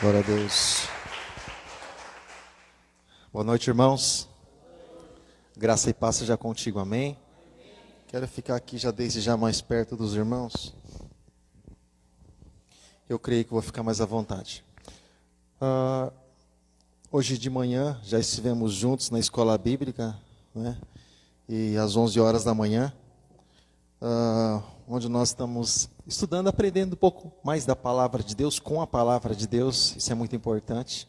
Glória a Deus. Boa noite, irmãos. Graça e paz seja contigo, amém? Quero ficar aqui já desde já mais perto dos irmãos. Eu creio que vou ficar mais à vontade. Hoje de manhã já estivemos juntos na escola bíblica, né? E às 11 horas da manhã, onde nós estamos estudando, aprendendo um pouco mais da palavra de Deus, com a palavra de Deus. Isso é muito importante.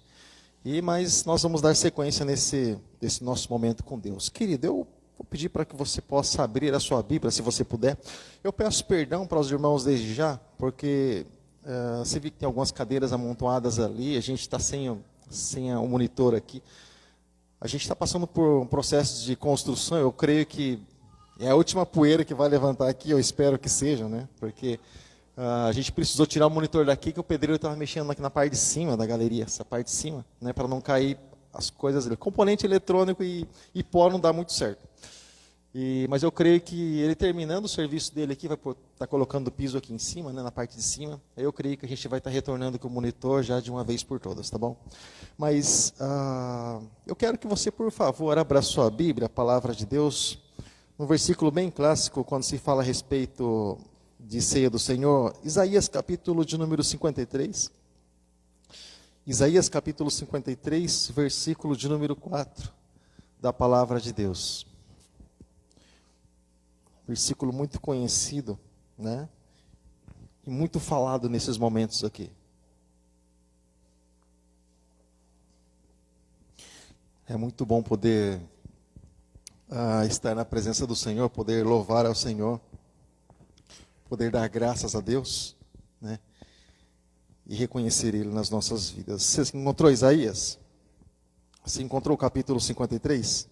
Mas nós vamos dar sequência nesse nosso momento com Deus. Querido, eu vou pedir para que você possa abrir a sua Bíblia, se você puder. Eu peço perdão para os irmãos desde já, porque você viu que tem algumas cadeiras amontoadas ali, a gente está sem o monitor aqui. A gente está passando por um processo de construção, eu creio que é a última poeira que vai levantar aqui, eu espero que seja, né? Porque a gente precisou tirar o monitor daqui, que o pedreiro estava mexendo aqui na parte de cima da galeria, essa parte de cima, né? Para não cair as coisas ali. Componente eletrônico e pó não dá muito certo. Mas eu creio que ele terminando o serviço dele aqui, vai estar colocando o piso aqui em cima, né, na parte de cima. Eu creio que a gente vai estar retornando com o monitor já de uma vez por todas, tá bom? Mas eu quero que você, por favor, abra a sua Bíblia, a palavra de Deus, um versículo bem clássico, quando se fala a respeito de ceia do Senhor, Isaías capítulo de número 53. Isaías capítulo 53, versículo de número 4, da palavra de Deus. Versículo muito conhecido, né? E muito falado nesses momentos aqui. É muito bom poder estar na presença do Senhor, poder louvar ao Senhor, poder dar graças a Deus, né? E reconhecer Ele nas nossas vidas. Você encontrou Isaías? Você encontrou o capítulo 53?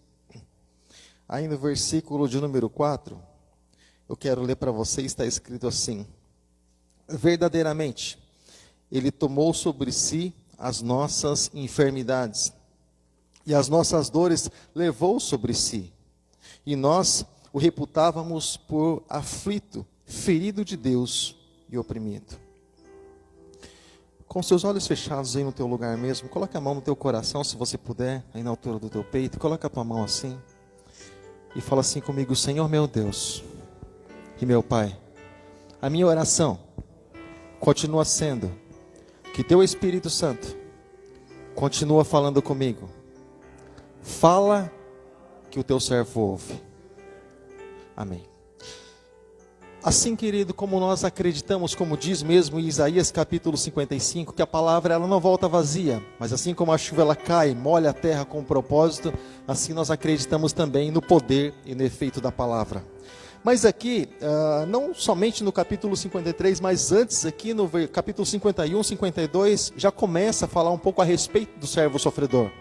Aí no versículo de número 4, eu quero ler para você, está escrito assim: verdadeiramente, Ele tomou sobre si as nossas enfermidades, e as nossas dores levou sobre si. E nós o reputávamos por aflito, ferido de Deus e oprimido. Com seus olhos fechados aí no teu lugar mesmo, coloca a mão no teu coração, se você puder, aí na altura do teu peito, coloca a tua mão assim, e fala assim comigo: Senhor meu Deus e meu Pai, a minha oração continua sendo que teu Espírito Santo continua falando comigo. Fala que o teu servo ouve. Amém. Assim, querido, como nós acreditamos, como diz mesmo em Isaías capítulo 55, que a palavra ela não volta vazia, mas assim como a chuva ela cai, molha a terra com propósito, assim nós acreditamos também no poder e no efeito da palavra. Mas aqui, não somente no capítulo 53, mas antes aqui no capítulo 51, 52, já começa a falar um pouco a respeito do servo sofredor.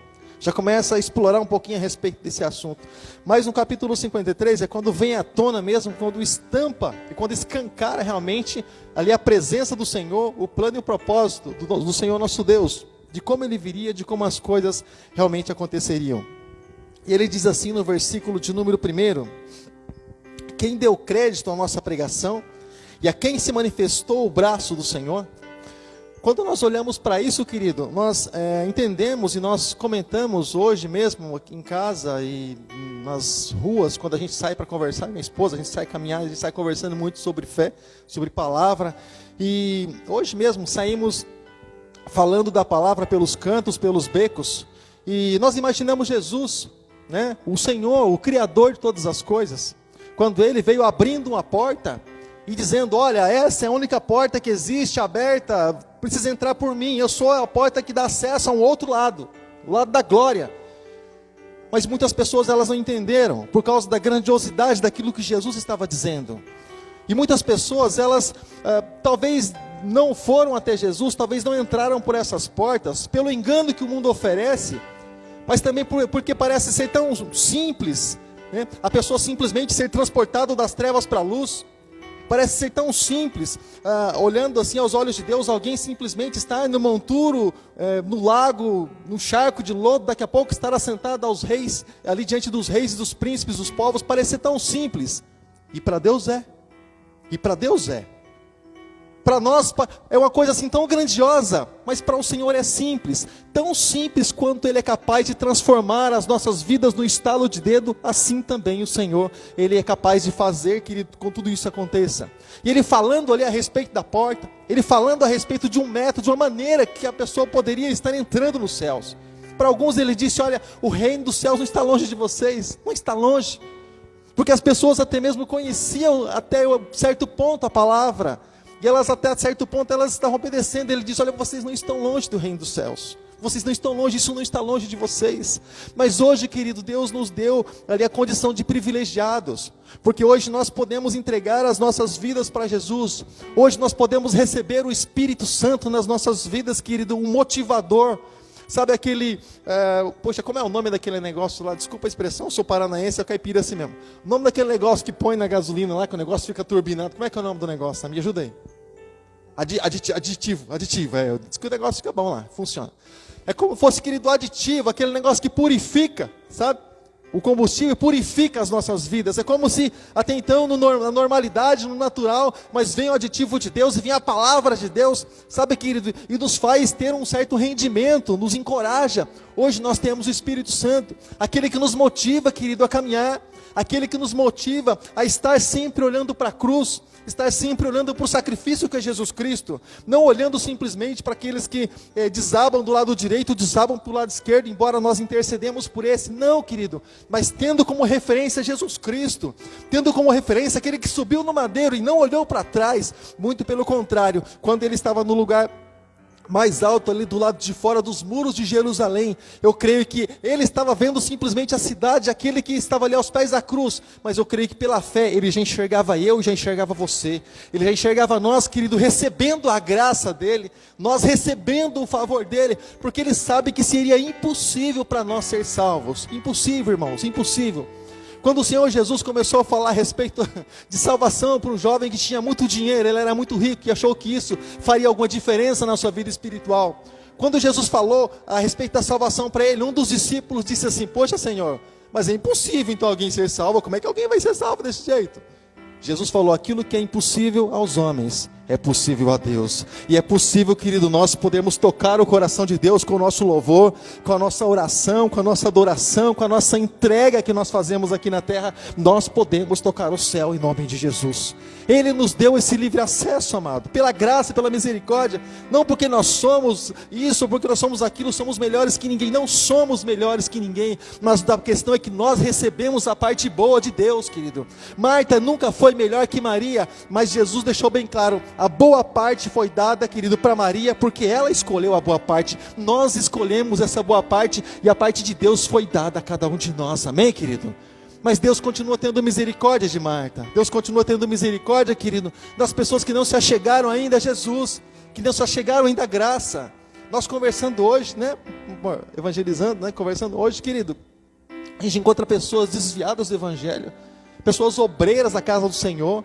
Já começa a explorar um pouquinho a respeito desse assunto. Mas no capítulo 53 é quando vem à tona mesmo, quando estampa e quando escancara realmente ali a presença do Senhor, o plano e o propósito do Senhor nosso Deus, de como Ele viria, de como as coisas realmente aconteceriam. E ele diz assim no versículo de número 1: quem deu crédito à nossa pregação e a quem se manifestou o braço do Senhor. Quando nós olhamos para isso, querido, nós entendemos e nós comentamos hoje mesmo aqui em casa e nas ruas, quando a gente sai para conversar, minha esposa, a gente sai caminhar, a gente sai conversando muito sobre fé, sobre palavra. E hoje mesmo saímos falando da palavra pelos cantos, pelos becos. E nós imaginamos Jesus, né, o Senhor, o Criador de todas as coisas, quando Ele veio abrindo uma porta e dizendo: olha, essa é a única porta que existe aberta, precisa entrar por mim, eu sou a porta que dá acesso a um outro lado, o lado da glória. Mas muitas pessoas elas não entenderam, por causa da grandiosidade daquilo que Jesus estava dizendo. E muitas pessoas elas talvez não foram até Jesus, talvez não entraram por essas portas, pelo engano que o mundo oferece, mas também porque parece ser tão simples, né? A pessoa simplesmente ser transportada das trevas para a luz. Parece ser tão simples, olhando assim aos olhos de Deus, alguém simplesmente estar no monturo, no lago, no charco de lodo, daqui a pouco estar assentado aos reis, ali diante dos reis e dos príncipes, dos povos, parece ser tão simples. E para Deus é. E para Deus é. Para nós é uma coisa assim tão grandiosa, mas para o Senhor é simples. Tão simples quanto Ele é capaz de transformar as nossas vidas no estalo de dedo, assim também o Senhor, Ele é capaz de fazer, querido, com tudo isso aconteça. E Ele falando ali a respeito da porta, Ele falando a respeito de um método, de uma maneira que a pessoa poderia estar entrando nos céus. Para alguns Ele disse, olha, o reino dos céus não está longe de vocês, não está longe. Porque as pessoas até mesmo conheciam até certo ponto a palavra, e elas até certo ponto elas estavam obedecendo. Ele diz, olha, vocês não estão longe do reino dos céus, vocês não estão longe, isso não está longe de vocês. Mas hoje, querido, Deus nos deu ali a condição de privilegiados, porque hoje nós podemos entregar as nossas vidas para Jesus, hoje nós podemos receber o Espírito Santo nas nossas vidas, querido, um motivador. Sabe aquele, poxa, como é o nome daquele negócio lá? Desculpa a expressão, eu sou paranaense, é caipira assim mesmo. O nome daquele negócio que põe na gasolina lá, que o negócio fica turbinado. Como é que é o nome do negócio? Me ajuda aí. Aditivo, diz que o negócio fica bom lá, funciona. É como se fosse, querido, aditivo, aquele negócio que purifica, sabe? O combustível purifica as nossas vidas. É como se até então, na normalidade, no natural, mas vem o aditivo de Deus e vem a palavra de Deus, sabe, querido, e nos faz ter um certo rendimento, nos encoraja. Hoje nós temos o Espírito Santo, aquele que nos motiva, querido, a caminhar, aquele que nos motiva a estar sempre olhando para a cruz, estar sempre olhando para o sacrifício que é Jesus Cristo, não olhando simplesmente para aqueles que desabam do lado direito, desabam para o lado esquerdo, embora nós intercedemos por esse, não, querido, mas tendo como referência Jesus Cristo, tendo como referência aquele que subiu no madeiro e não olhou para trás, muito pelo contrário, quando ele estava no lugar mais alto ali do lado de fora dos muros de Jerusalém, eu creio que ele estava vendo simplesmente a cidade, aquele que estava ali aos pés da cruz, mas eu creio que pela fé, ele já enxergava eu, já enxergava você, ele já enxergava nós, querido, recebendo a graça dele, nós recebendo o favor dele, porque ele sabe que seria impossível para nós ser salvos, impossível, irmãos, impossível. Quando o Senhor Jesus começou a falar a respeito de salvação para um jovem que tinha muito dinheiro, ele era muito rico e achou que isso faria alguma diferença na sua vida espiritual. Quando Jesus falou a respeito da salvação para ele, um dos discípulos disse assim, poxa, Senhor, mas é impossível então alguém ser salvo, como é que alguém vai ser salvo desse jeito? Jesus falou, aquilo que é impossível aos homens, é possível a Deus. E é possível, querido, nós podemos tocar o coração de Deus com o nosso louvor, com a nossa oração, com a nossa adoração, com a nossa entrega que nós fazemos aqui na terra. Nós podemos tocar o céu em nome de Jesus. Ele nos deu esse livre acesso, amado, pela graça e pela misericórdia, não porque nós somos isso, porque nós somos aquilo, somos melhores que ninguém, não somos melhores que ninguém, mas a questão é que nós recebemos a parte boa de Deus, querido. Marta nunca foi melhor que Maria, mas Jesus deixou bem claro, a boa parte foi dada, querido, para Maria, porque ela escolheu a boa parte, nós escolhemos essa boa parte, e a parte de Deus foi dada a cada um de nós, amém, querido? Mas Deus continua tendo misericórdia de Marta, Deus continua tendo misericórdia, querido, das pessoas que não se achegaram ainda a Jesus, que não se achegaram ainda a graça. Nós conversando hoje, né, evangelizando, né, conversando hoje, querido, a gente encontra pessoas desviadas do evangelho, pessoas obreiras da casa do Senhor,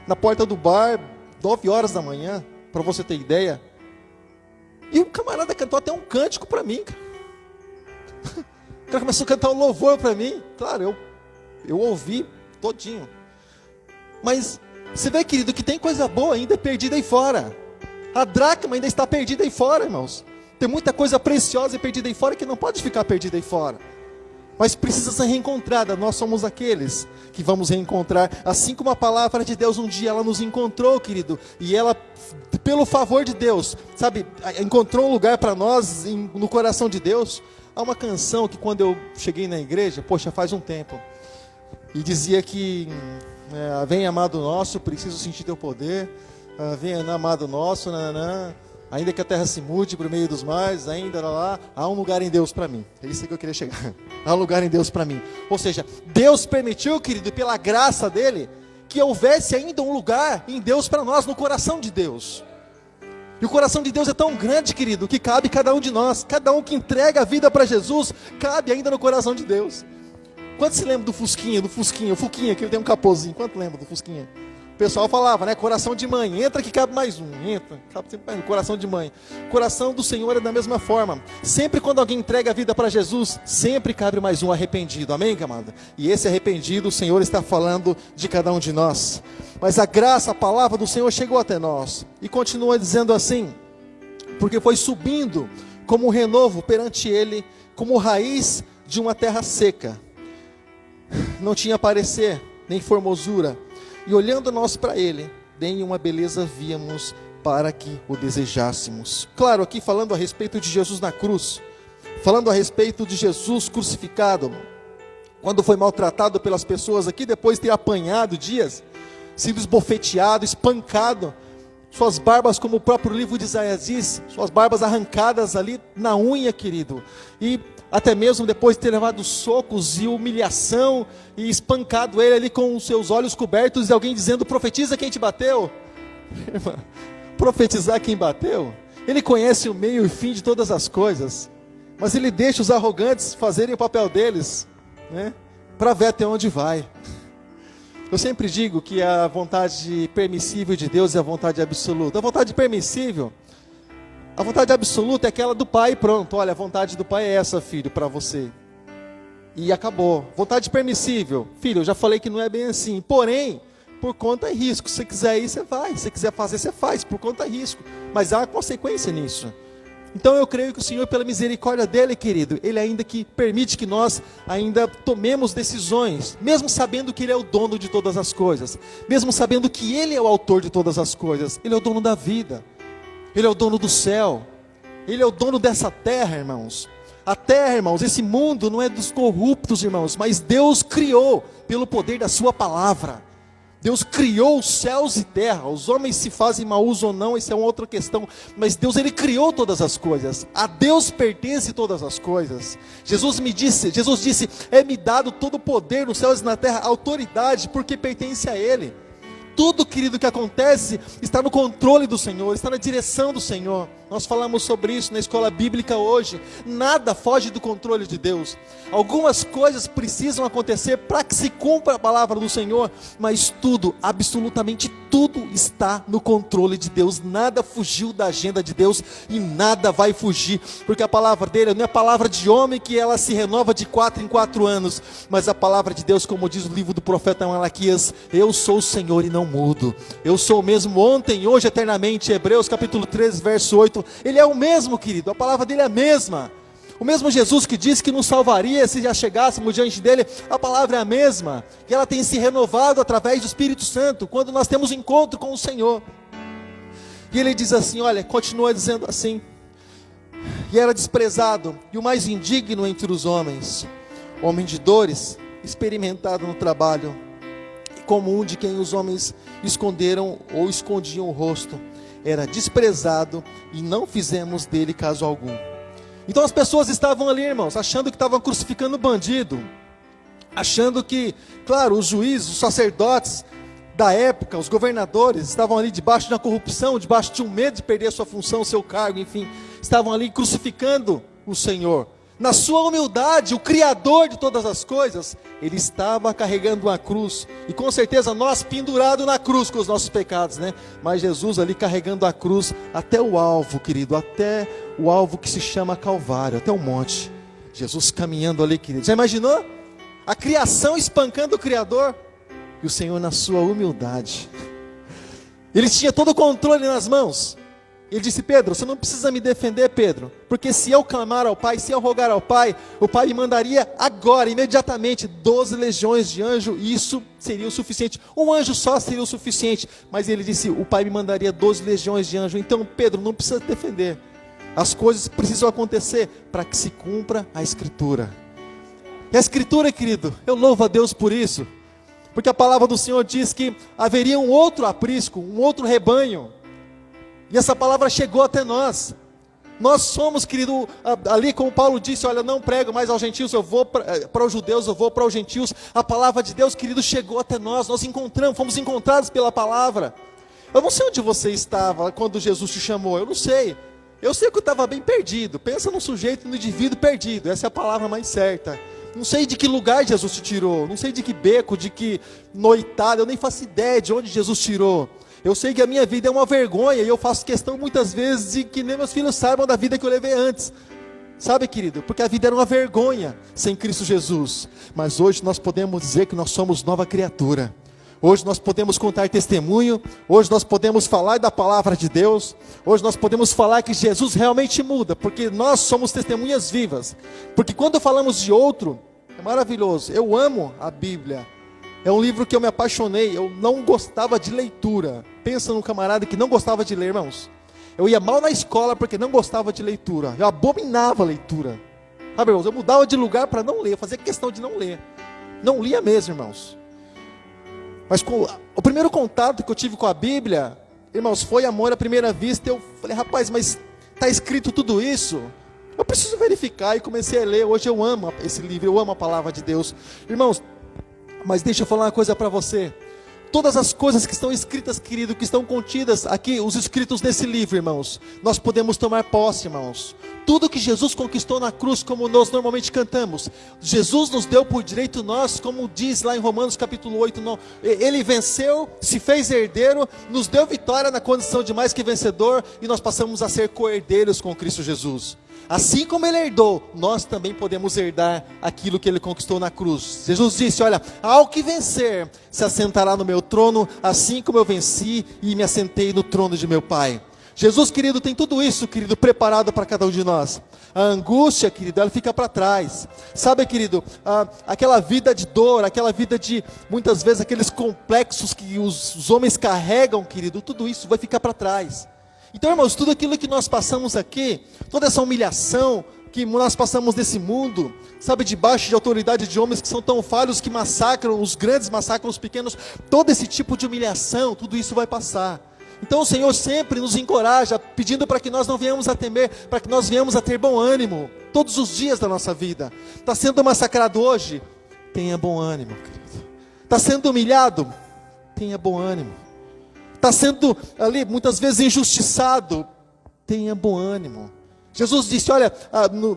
na porta do bar, 9 horas da manhã, para você ter ideia, e o camarada cantou até um cântico para mim, o cara começou a cantar um louvor para mim, claro, eu ouvi todinho, mas você vê, querido, que tem coisa boa ainda perdida aí fora, a dracma ainda está perdida aí fora, irmãos, tem muita coisa preciosa e perdida aí fora que não pode ficar perdida aí fora, mas precisa ser reencontrada. Nós somos aqueles que vamos reencontrar, assim como a palavra de Deus um dia ela nos encontrou, querido, e ela, pelo favor de Deus, sabe, encontrou um lugar para nós no coração de Deus. Há uma canção que quando eu cheguei na igreja, poxa, faz um tempo, e dizia que vem amado nosso, preciso sentir teu poder, vem amado nosso, nananã, ainda que a terra se mude para o meio dos mares, ainda lá, há um lugar em Deus para mim. É isso que eu queria chegar. Há um lugar em Deus para mim. Ou seja, Deus permitiu, querido, pela graça dele, que houvesse ainda um lugar em Deus para nós, no coração de Deus. E o coração de Deus é tão grande, querido, que cabe cada um de nós. Cada um que entrega a vida para Jesus, cabe ainda no coração de Deus. Quanto se lembra do Fusquinha, o Fuquinha, que ele tem um capôzinho? Quanto lembra do Fusquinha? O pessoal falava, né? Coração de mãe, entra que cabe mais um. Entra, cabe sempre mais um. Coração de mãe. Coração do Senhor é da mesma forma. Sempre quando alguém entrega a vida para Jesus, sempre cabe mais um arrependido. Amém, camada? E esse arrependido, o Senhor está falando de cada um de nós. Mas a graça, a palavra do Senhor chegou até nós. E continua dizendo assim: porque foi subindo como um renovo perante ele, como raiz de uma terra seca. Não tinha parecer, nem formosura. E olhando nós para ele, nenhuma beleza víamos para que o desejássemos. Claro, aqui falando a respeito de Jesus na cruz, falando a respeito de Jesus crucificado, quando foi maltratado pelas pessoas aqui, depois de ter apanhado dias, sido esbofeteado, espancado, suas barbas, como o próprio livro de Isaías diz, suas barbas arrancadas ali na unha, querido, e até mesmo depois de ter levado socos e humilhação, e espancado ele ali com os seus olhos cobertos, e alguém dizendo: profetiza quem te bateu. Profetizar quem bateu? Ele conhece o meio e o fim de todas as coisas, mas ele deixa os arrogantes fazerem o papel deles, né, para ver até onde vai. Eu sempre digo que a vontade permissível de Deus é a vontade absoluta. A vontade permissível, a vontade absoluta é aquela do pai, pronto, olha, a vontade do pai é essa, filho, para você. E acabou. Vontade permissível, filho, eu já falei que não é bem assim, porém, por conta e risco. Se você quiser ir, você vai. Se você quiser fazer, você faz, por conta e risco. Mas há uma consequência nisso. Então eu creio que o Senhor, pela misericórdia dele, querido, ele ainda que permite que nós ainda tomemos decisões, mesmo sabendo que ele é o dono de todas as coisas, mesmo sabendo que ele é o autor de todas as coisas, ele é o dono da vida, ele é o dono do céu, ele é o dono dessa terra, irmãos. A terra, irmãos, esse mundo não é dos corruptos, irmãos, mas Deus criou pelo poder da sua palavra. Deus criou os céus e terra. Os homens se fazem mau uso ou não, isso é uma outra questão. Mas Deus, ele criou todas as coisas. A Deus pertence todas as coisas. Jesus disse, é-me dado todo o poder nos céus e na terra, autoridade, porque pertence a ele. Tudo, querido, que acontece está no controle do Senhor, está na direção do Senhor. Nós falamos sobre isso na escola bíblica hoje. Nada foge do controle de Deus. Algumas coisas precisam acontecer para que se cumpra a palavra do Senhor, mas tudo, absolutamente tudo está no controle de Deus. Nada fugiu da agenda de Deus e nada vai fugir, porque a palavra dele não é palavra de homem que ela se renova de 4 em 4 anos, mas a palavra de Deus, como diz o livro do profeta Malaquias: eu sou o Senhor e não mudo. Eu sou o mesmo ontem, hoje, eternamente. Hebreus capítulo 13, verso 8. Ele é o mesmo, querido, a palavra dele é a mesma. O mesmo Jesus que disse que nos salvaria se já chegássemos diante dele, a palavra é a mesma. E ela tem se renovado através do Espírito Santo, quando nós temos encontro com o Senhor. E ele diz assim, olha, continua dizendo assim: e era desprezado, e o mais indigno entre os homens, homem de dores, experimentado no trabalho, como um de quem os homens esconderam ou escondiam o rosto. Era desprezado e não fizemos dele caso algum. Então as pessoas estavam ali, irmãos, achando que estavam crucificando bandido, achando que, claro, os juízes, os sacerdotes da época, os governadores, estavam ali debaixo de uma corrupção, debaixo de um medo de perder a sua função, o seu cargo, enfim, estavam ali crucificando o Senhor. Na sua humildade, o Criador de todas as coisas, ele estava carregando uma cruz, e com certeza nós pendurados na cruz com os nossos pecados, né? Mas Jesus ali carregando a cruz até o alvo, querido, até o alvo que se chama Calvário, até o monte. Jesus caminhando ali, querido. Já imaginou? A criação espancando o Criador, e o Senhor na sua humildade. Ele tinha todo o controle nas mãos. Ele disse: Pedro, você não precisa me defender, Pedro, porque se eu clamar ao Pai, se eu rogar ao Pai, o Pai me mandaria agora, imediatamente, 12 legiões de anjo, e isso seria o suficiente. Um anjo só seria o suficiente, mas ele disse: o Pai me mandaria 12 legiões de anjo. Então, Pedro, não precisa defender. As coisas precisam acontecer para que se cumpra a Escritura. E a Escritura, querido, eu louvo a Deus por isso, porque a palavra do Senhor diz que haveria um outro aprisco, um outro rebanho. E essa palavra chegou até nós. Nós somos, querido, ali como Paulo disse, olha, não prego mais aos gentios, eu vou para os judeus, eu vou para os gentios. A palavra de Deus, querido, chegou até nós. Nós encontramos, fomos encontrados pela palavra. Eu não sei onde você estava quando Jesus te chamou, eu não sei. Eu sei que eu estava bem perdido. Pensa num sujeito, num indivíduo perdido, essa é a palavra mais certa. Não sei de que lugar Jesus te tirou, não sei de que beco, de que noitada, eu nem faço ideia de onde Jesus tirou. Eu sei que a minha vida é uma vergonha e eu faço questão muitas vezes de que nem meus filhos saibam da vida que eu levei antes. Sabe, querido, porque a vida era uma vergonha sem Cristo Jesus. Mas hoje nós podemos dizer que nós somos nova criatura. Hoje nós podemos contar testemunho. Hoje nós podemos falar da palavra de Deus. Hoje nós podemos falar que Jesus realmente muda, porque nós somos testemunhas vivas. Porque quando falamos de outro, é maravilhoso. Eu amo a Bíblia. É um livro que eu me apaixonei. Eu não gostava de leitura. Pensa num camarada que não gostava de ler, irmãos. Eu ia mal na escola porque não gostava de leitura. Eu abominava a leitura. Sabe, irmãos, eu mudava de lugar para não ler. Eu fazia questão de não ler. Não lia mesmo, irmãos. Mas o primeiro contato que eu tive com a Bíblia, irmãos, foi amor à primeira vista. Eu falei, rapaz, mas está escrito tudo isso? Eu preciso verificar, e comecei a ler. Hoje eu amo esse livro, eu amo a palavra de Deus. Irmãos, mas deixa eu falar uma coisa para você. Todas as coisas que estão escritas, querido, que estão contidas aqui, os escritos nesse livro, irmãos, nós podemos tomar posse, irmãos. Tudo que Jesus conquistou na cruz, como nós normalmente cantamos, Jesus nos deu por direito nós, como diz lá em Romanos capítulo 8, Ele venceu, se fez herdeiro, nos deu vitória na condição de mais que vencedor, e nós passamos a ser co-herdeiros com Cristo Jesus. Assim como Ele herdou, nós também podemos herdar aquilo que Ele conquistou na cruz. Jesus disse, olha, ao que vencer, se assentará no meu trono, assim como eu venci e me assentei no trono de meu Pai. Jesus, querido, tem tudo isso, querido, preparado para cada um de nós. A angústia, querido, ela fica para trás. Sabe, querido, aquela vida de dor, aquela vida de, muitas vezes, aqueles complexos que os homens carregam, querido, tudo isso vai ficar para trás. Então, irmãos, tudo aquilo que nós passamos aqui, toda essa humilhação que nós passamos nesse mundo, sabe, debaixo de autoridade de homens que são tão falhos, que massacram, os grandes massacram os pequenos, todo esse tipo de humilhação, tudo isso vai passar. Então o Senhor sempre nos encoraja, pedindo para que nós não venhamos a temer, para que nós venhamos a ter bom ânimo, todos os dias da nossa vida. Está sendo massacrado hoje? Tenha bom ânimo, querido. Está sendo humilhado? Tenha bom ânimo. Está sendo ali muitas vezes injustiçado? Tenha bom ânimo. Jesus disse, olha,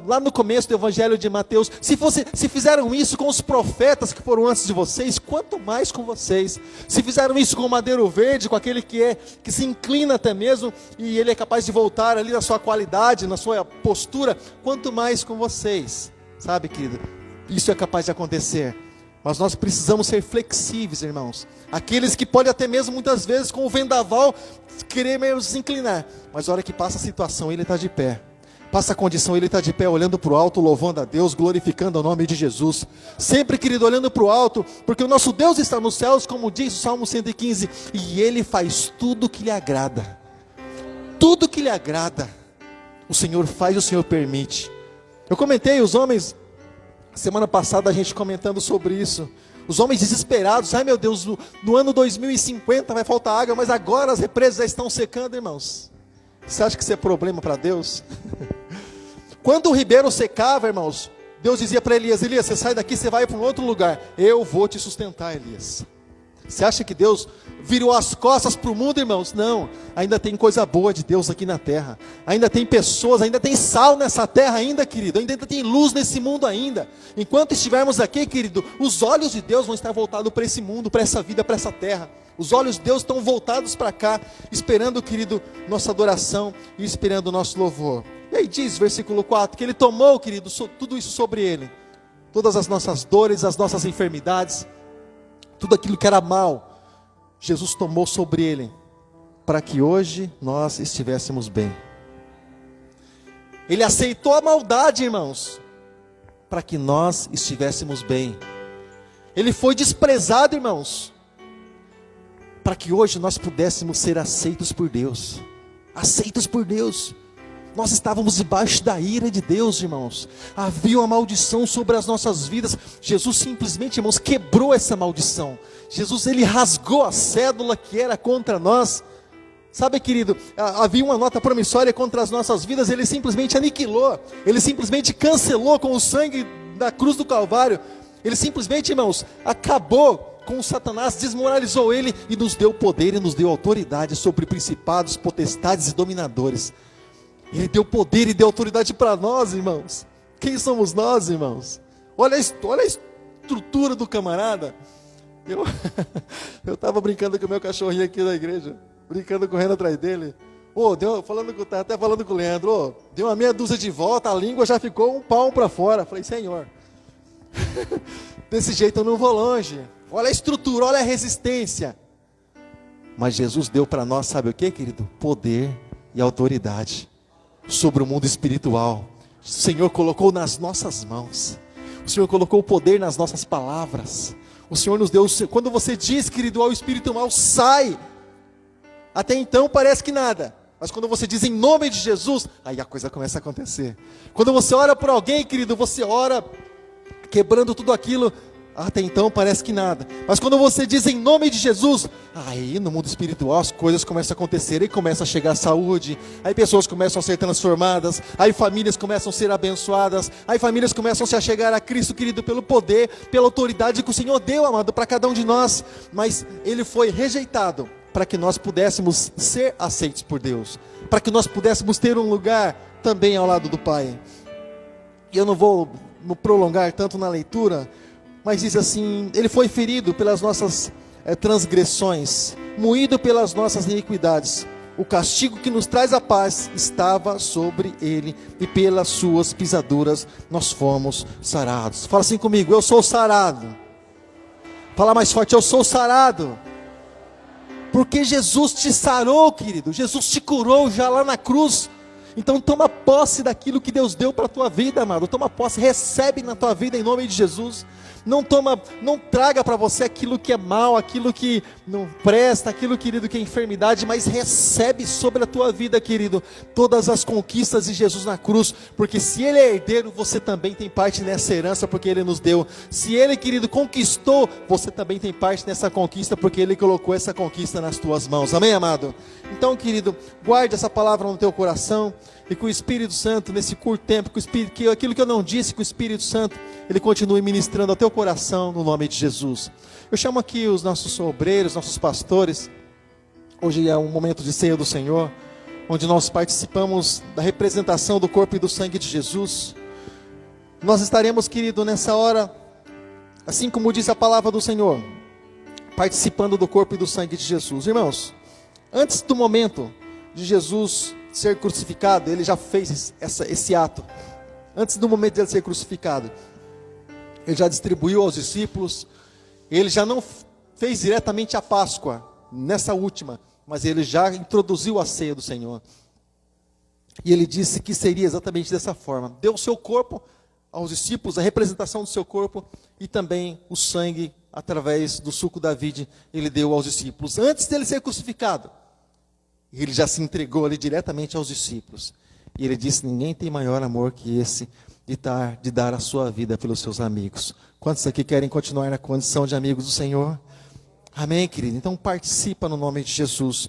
lá no começo do Evangelho de Mateus, se fizeram isso com os profetas que foram antes de vocês, quanto mais com vocês. Se fizeram isso com o madeiro verde, com aquele que se inclina até mesmo, e ele é capaz de voltar ali na sua qualidade, na sua postura, quanto mais com vocês. Sabe, querido, isso é capaz de acontecer. Mas nós precisamos ser flexíveis, irmãos. Aqueles que podem até mesmo muitas vezes com o vendaval querer mesmo se inclinar, mas a hora que passa a situação, ele está de pé. Passa a condição, ele está de pé, olhando para o alto, louvando a Deus, glorificando o nome de Jesus. Sempre, querido, olhando para o alto, porque o nosso Deus está nos céus, como diz o Salmo 115, e Ele faz tudo o que lhe agrada. Tudo que lhe agrada, o Senhor faz e o Senhor permite. Eu comentei, os homens, semana passada a gente comentando sobre isso, os homens desesperados, ai meu Deus, no ano 2050 vai faltar água, mas agora as represas já estão secando, irmãos. Você acha que isso é problema para Deus? Quando o ribeiro secava, irmãos, Deus dizia para Elias, Elias, você sai daqui, você vai para um outro lugar, eu vou te sustentar, Elias. Você acha que Deus virou as costas para o mundo, irmãos? Não, ainda tem coisa boa de Deus aqui na terra, ainda tem pessoas, ainda tem sal nessa terra ainda, querido, ainda tem luz nesse mundo ainda. Enquanto estivermos aqui, querido, os olhos de Deus vão estar voltados para esse mundo, para essa vida, para essa terra. Os olhos de Deus estão voltados para cá, esperando, querido, nossa adoração e esperando o nosso louvor. E aí diz, versículo 4, que Ele tomou, querido, tudo isso sobre Ele. Todas as nossas dores, as nossas enfermidades, tudo aquilo que era mal, Jesus tomou sobre Ele, para que hoje nós estivéssemos bem. Ele aceitou a maldade, irmãos, para que nós estivéssemos bem. Ele foi desprezado, irmãos, para que hoje nós pudéssemos ser aceitos por Deus. Aceitos por Deus. Nós estávamos debaixo da ira de Deus, irmãos. Havia uma maldição sobre as nossas vidas. Jesus simplesmente, irmãos, quebrou essa maldição. Jesus, Ele rasgou a cédula que era contra nós. Sabe, querido, havia uma nota promissória contra as nossas vidas. Ele simplesmente aniquilou. Ele simplesmente cancelou com o sangue da cruz do Calvário. Ele simplesmente, irmãos, acabou com o Satanás, desmoralizou ele e nos deu poder e nos deu autoridade sobre principados, potestades e dominadores. Ele deu poder e deu autoridade para nós, irmãos. Quem somos nós, irmãos? olha a estrutura do camarada. Eu estava brincando com o meu cachorrinho aqui da igreja, brincando, correndo atrás dele. Até falando com o Leandro, deu uma meia dúzia de volta, a língua já ficou um palmo para fora. Falei, Senhor, desse jeito eu não vou longe. Olha a estrutura, olha a resistência. Mas Jesus deu para nós, sabe o que, querido? Poder e autoridade sobre o mundo espiritual. O Senhor colocou nas nossas mãos. O Senhor colocou o poder nas nossas palavras. O Senhor nos deu, quando você diz, querido, ao espírito mal, sai. Até então parece que nada. Mas quando você diz em nome de Jesus, aí a coisa começa a acontecer. Quando você ora por alguém, querido, você ora quebrando tudo aquilo. Até então parece que nada. Mas quando você diz em nome de Jesus, aí no mundo espiritual as coisas começam a acontecer. Aí começa a chegar a saúde. Aí pessoas começam a ser transformadas. Aí famílias começam a ser abençoadas. Aí famílias começam a se achegar a Cristo, querido, pelo poder, pela autoridade que o Senhor deu, amado, para cada um de nós. Mas Ele foi rejeitado para que nós pudéssemos ser aceitos por Deus. Para que nós pudéssemos ter um lugar também ao lado do Pai. E eu não vou me prolongar tanto na leitura, mas diz assim: Ele foi ferido pelas nossas transgressões, moído pelas nossas iniquidades. O castigo que nos traz a paz estava sobre Ele, e pelas suas pisaduras nós fomos sarados. Fala assim comigo: eu sou sarado. Fala mais forte: eu sou sarado. Porque Jesus te sarou, querido. Jesus te curou já lá na cruz. Então toma posse daquilo que Deus deu para a tua vida, amado. Toma posse, recebe na tua vida em nome de Jesus. Não traga para você aquilo que é mal, aquilo que não presta, aquilo, querido, que é enfermidade, mas recebe sobre a tua vida, querido, todas as conquistas de Jesus na cruz, porque se Ele é herdeiro, você também tem parte nessa herança, porque Ele nos deu. Se Ele, querido, conquistou, você também tem parte nessa conquista, porque Ele colocou essa conquista nas tuas mãos. Amém, amado? Então, querido, guarde essa palavra no teu coração, e com o Espírito Santo, nesse curto tempo, que aquilo que eu não disse, com o Espírito Santo, Ele continue ministrando ao teu coração, no nome de Jesus. Eu chamo aqui os nossos obreiros, nossos pastores. Hoje é um momento de ceia do Senhor, onde nós participamos da representação do corpo e do sangue de Jesus. Nós estaremos, querido, nessa hora, assim como diz a palavra do Senhor, participando do corpo e do sangue de Jesus. Irmãos, antes do momento de Jesus ser crucificado, Ele já fez esse ato. Antes do momento de Ele ser crucificado, Ele já distribuiu aos discípulos. Ele já não fez diretamente a Páscoa, nessa última, mas Ele já introduziu a ceia do Senhor. E Ele disse que seria exatamente dessa forma. Deu o seu corpo aos discípulos, a representação do seu corpo, e também o sangue, através do suco da vide, Ele deu aos discípulos. Antes dele ser crucificado, Ele já se entregou ali diretamente aos discípulos. E Ele disse: ninguém tem maior amor que esse, de dar a sua vida pelos seus amigos. Quantos aqui querem continuar na condição de amigos do Senhor? Amém, querido? Então participa no nome de Jesus.